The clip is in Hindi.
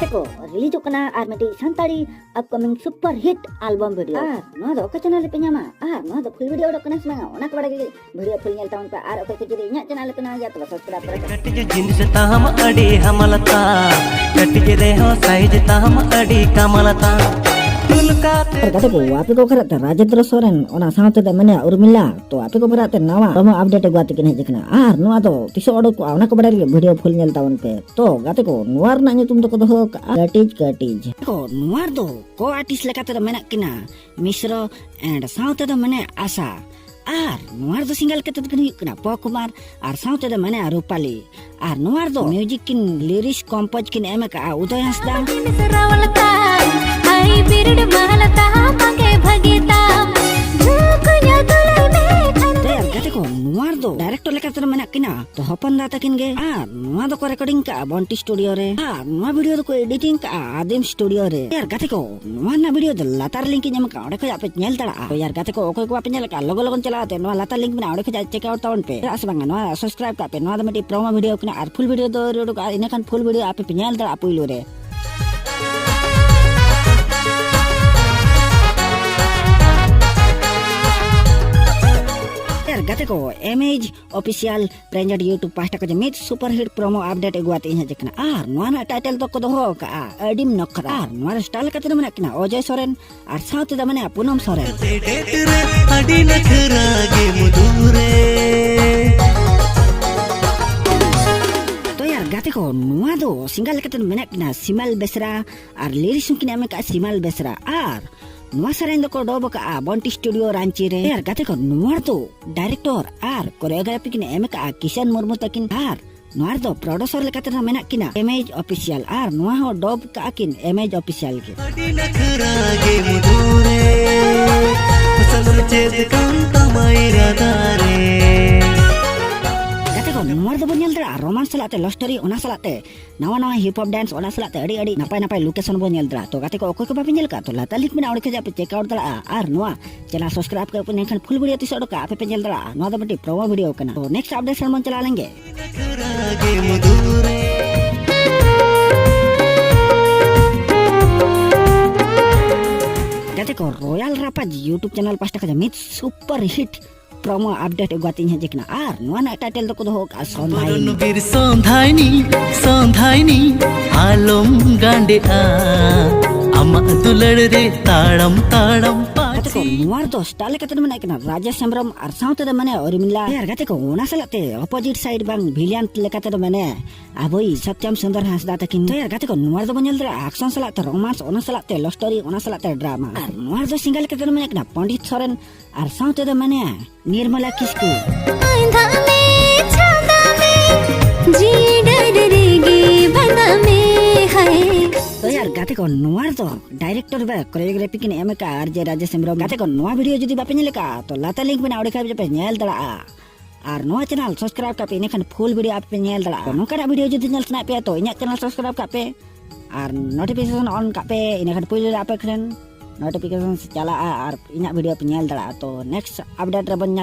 गाते को रिलीज कना आर मिटी Santali upcoming super hit album video नो दो का चैनल पे न्यामा नो दो फुल वीडियो डकना समा ओना को बड़ा वीडियो फुल नेल ताउन पे आर ओके को जदी इन्या चैनल पे ना या तो सब्सक्राइब कर कटिज जींस ताम अडी हमलता कटिज रे हो साइज ताम अडी कमलता गाते को आपे को खरत राजेंद्र सोरेन ओना साउते द मने उर्मिला तो आपे को बराते नवा प्रोमो अपडेट गुआते किन हेजकना आर नुआ दो तिसो ओडो को ओना को बड़ा वीडियो फुल नेल ताउन पे तो गाते को नुआर ना तुम तो को दो कटिज को नुआर दो को आर्टिस्ट लेकाते द मेना किना मिश्रो एंड साउते द मने आशा आर नुआर दो सिंगल केते किन किना प कुमार आर साउते द मने रूपाली आर नुआर दो म्यूजिक किन लिरिक्स कंपोज किन एमका उदय हंसदा आई बिरड महलता पाके भगीता झुकया तुले में यार गाते को नुआर दो डायरेक्टर लेका तर मना किना तो हपन दाता किन गे नुआ दो को रिकॉर्डिंग का बंटी स्टूडियो रे नुआ वीडियो दो को एडिटिंग का आदिम स्टूडियो रे यार गाते को नुआ ना वीडियो द लातार लिंक ᱧᱟᱢ का ओडे को आपे नेल तड़ा तो यार गाते को ओको को आपे नेल का लगो लगन चलाते नुआ लातार लिंक में ओडे को चेक आउट ताउन पे आस बांगा नुआ सब्सक्राइब का पे नुआ द मिटी प्रोमो वीडियो किना आर फुल वीडियो दो रोड का इने खान फुल वीडियो आपे नेल तड़ा पुइलो रे गाते को एमएज ऑफिशियल प्रेजेंट यूट्यूब पास्टा को मिट सुपर हिट प्रोमो अपडेट एगुआते इहा जकना आर नोना टाइटल तो को दो का अडिम नखरा आर नोरा स्टाइल कते मने किना अजय सोरेन आर साउथ द मने पूनम सोरेन अडी नखरा गे मुदुरे तो यार गाते को नुआ दो सिंगल कते मने किना सिमल बेसरा आर लिरिक्स किना में का सिमल बेसरा आर नुआ सरेंद को डोब का बंटी स्टूडियो रांची रे यार गाते को नुआर दो डायरेक्टर आर कोरियोग्राफी किन एम का किशन मुर्मू तकिन आर नुआर दो प्रोड्यूसर लेकाते ना मेना किना एमएज ऑफिशियल आर नुआ हो डोब का किन एमएज ऑफिशियल के नुआर दो बनियल दरा रोमांस सलाते लव स्टोरी ओना सलाते नवा नवा हिप हॉप डांस ओना सलाते अड़ी अड़ी नपाय नपाय लोकेशन बनियल दरा तो गाते को ओको को बापिनल का तो लाता लिंक में ओडे के जापे चेक आउट दरा आर नुआ चैनल सब्सक्राइब कर पे नेखन फुल वीडियो तिसोड का आपे पेंजल दरा नुआ द बटी प्रोमो वीडियो कना तो नेक्स्ट अपडेट मन चला लेंगे गाते को रॉयल रापाज यूट्यूब चैनल पास्टा का मिट सुपर हिट प्रोमो अपडेट गुआती है जकना आर नोना टाइटल तो को दो का संधाइनी आलम गांडे अम्मा दुलड़ रे ताड़म ताड़म पाची नुआर दो स्टाइल कते मने कना राजेश हेम्ब्रम आर साउते द मने उर्मिला यार गाते को ओना सलाते अपोजिट साइड बांग विलियन लेकाते द मने आबोई सत्यम सुंदर हांसदा तकिन तो यार गाते को नुआर दो बनेल दरा एक्शन सलाते रोमांस ओना सलाते लव स्टोरी ओना सलाते ड्रामा आर नुआर दो सिंगल कते मने कना पंडित सोरेन आर साउते द मने निर्मला किस्कू आंधा में छाता में जी डरेगी बंदा में है तो यार गाते को नुआर दो डायरेक्टर बे कोरियोग्राफी किन एम का आरजे राजेश हेम्ब्रम गाते को नुआ वीडियो जदी बापे नेल का तो लाता लिंक में ओडे का पे नेल दड़ा आर नुआ चैनल सब्सक्राइब का पे नेखन फुल वीडियो आप पे नेल दड़ा नोकरा वीडियो जदी नेल सना पे तो इना चैनल सब्सक्राइब का पे आर नोटिफिकेशन ऑन का पे इनेखन पुइल आपे खन नोटिफिकेशन चला आर इना वीडियो पे नेल दड़ा तो नेक्स्ट अपडेट रे बन